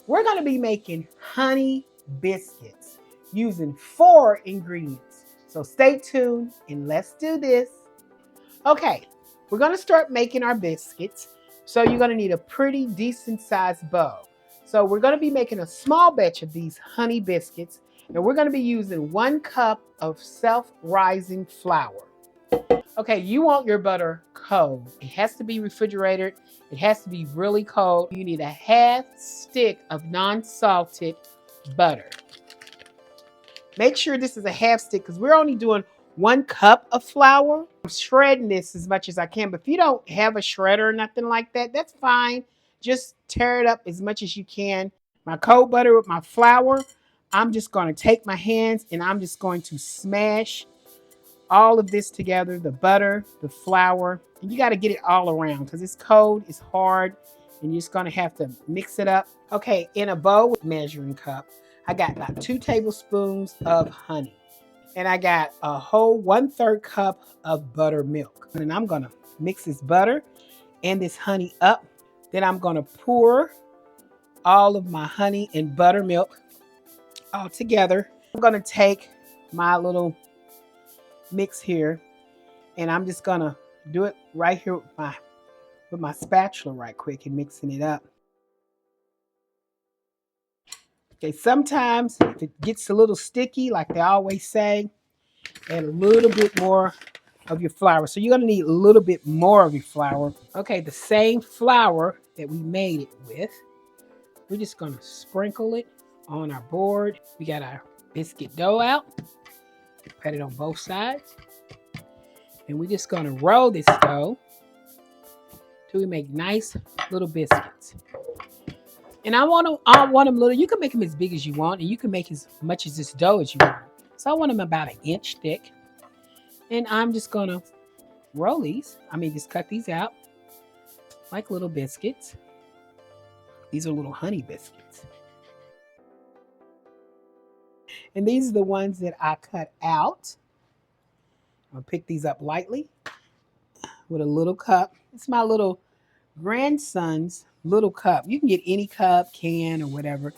We're going to be making honey biscuits using 4 ingredients. So stay tuned and let's do this. Okay, we're going to start making our biscuits. So you're going to need a pretty decent sized bowl. So we're going to be making a small batch of these honey biscuits, and we're going to be using 1 cup of self-rising flour. Okay, you want your butter cold. It has to be refrigerated. It has to be really cold. You need a 1/2 stick of non-salted butter. Make sure this is a 1/2 stick because we're only doing 1 cup of flour. I'm shredding this as much as I can, but if you don't have a shredder or nothing like that, that's fine. Just tear it up as much as you can. My cold butter with my flour, I'm just going to take my hands and I'm just going to smash all of this together, the butter, the flour, and you got to get it all around because it's cold, it's hard, and you're just going to have to mix it up. Okay, in a bowl with a measuring cup, I got about 2 tablespoons of honey, and I got a whole 1/3 cup of buttermilk. And I'm going to mix this butter and this honey up. Then I'm going to pour all of my honey and buttermilk all together. I'm going to take my little mix here, and I'm just gonna do it right here with my spatula right quick and mixing it up. Okay, sometimes if it gets a little sticky, like they always say, add a little bit more of your flour. So you're gonna need a little bit more of your flour. Okay, the same flour that we made it with, we're just gonna sprinkle it on our board. We got our biscuit dough out, pat it on both sides. And we're just going to roll this dough till we make nice little biscuits. And I want them little. You can make them as big as you want, and you can make as much as this dough as you want. So I want them about 1 inch thick. And I'm just going to roll these. Just cut these out like little biscuits. These are little honey biscuits. And these are the ones that I cut out. I'll pick these up lightly with a little cup. It's my little grandson's little cup. You can get any cup, can, or whatever.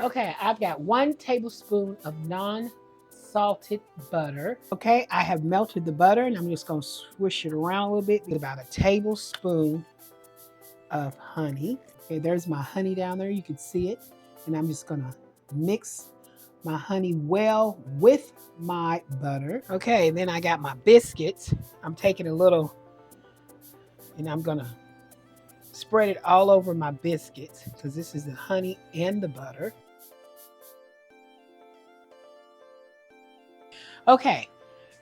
Okay, I've got 1 tablespoon of non-salted butter. Okay, I have melted the butter, and I'm just going to swish it around a little bit. About 1 tablespoon of honey. Okay, there's my honey down there. You can see it. And I'm just going to mix my honey well with my butter. Okay, then I got my biscuits. I'm taking a little, and I'm going to spread it all over my biscuits because this is the honey and the butter. Okay,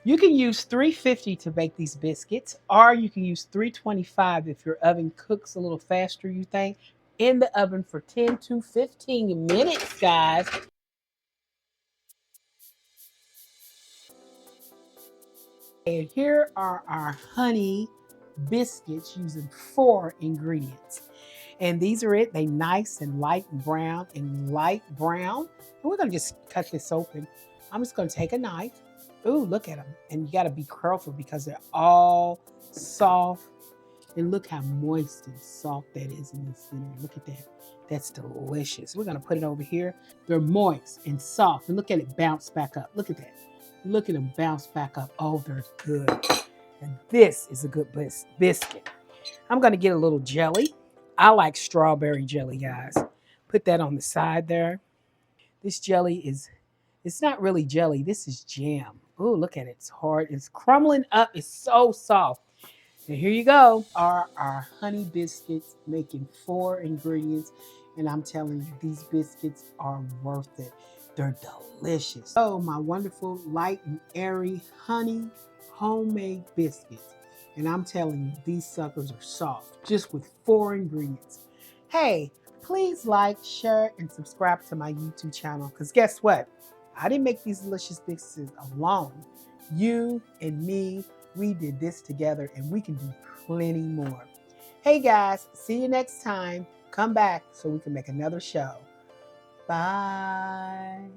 you can use 350 to bake these biscuits, or you can use 325 if your oven cooks a little faster, you think. In the oven for 10 to 15 minutes, guys. And here are our honey biscuits using 4 ingredients. And these are it. They nice and light brown and light brown. And we're going to just cut this open. I'm just going to take a knife. Ooh, look at them. And you got to be careful because they're all soft. And look how moist and soft that is in the center. Look at that. That's delicious. We're going to put it over here. They're moist and soft. And look at it bounce back up. Look at that. Look at them bounce back up. Oh, they're good. And this is a good biscuit. I'm going to get a little jelly. I like strawberry jelly, guys. Put that on the side there. This jelly it's not really jelly. This is jam. Oh, look at it. It's hard. It's crumbling up. It's so soft. And here you go. Our honey biscuits, making 4 ingredients. And I'm telling you, these biscuits are worth it. They're delicious. Oh, my wonderful, light and airy honey homemade biscuits. And I'm telling you, these suckers are soft, just with 4 ingredients. Hey, please like, share, and subscribe to my YouTube channel. Because guess what? I didn't make these delicious biscuits alone. You and me, we did this together, and we can do plenty more. Hey guys, see you next time. Come back so we can make another show. Bye.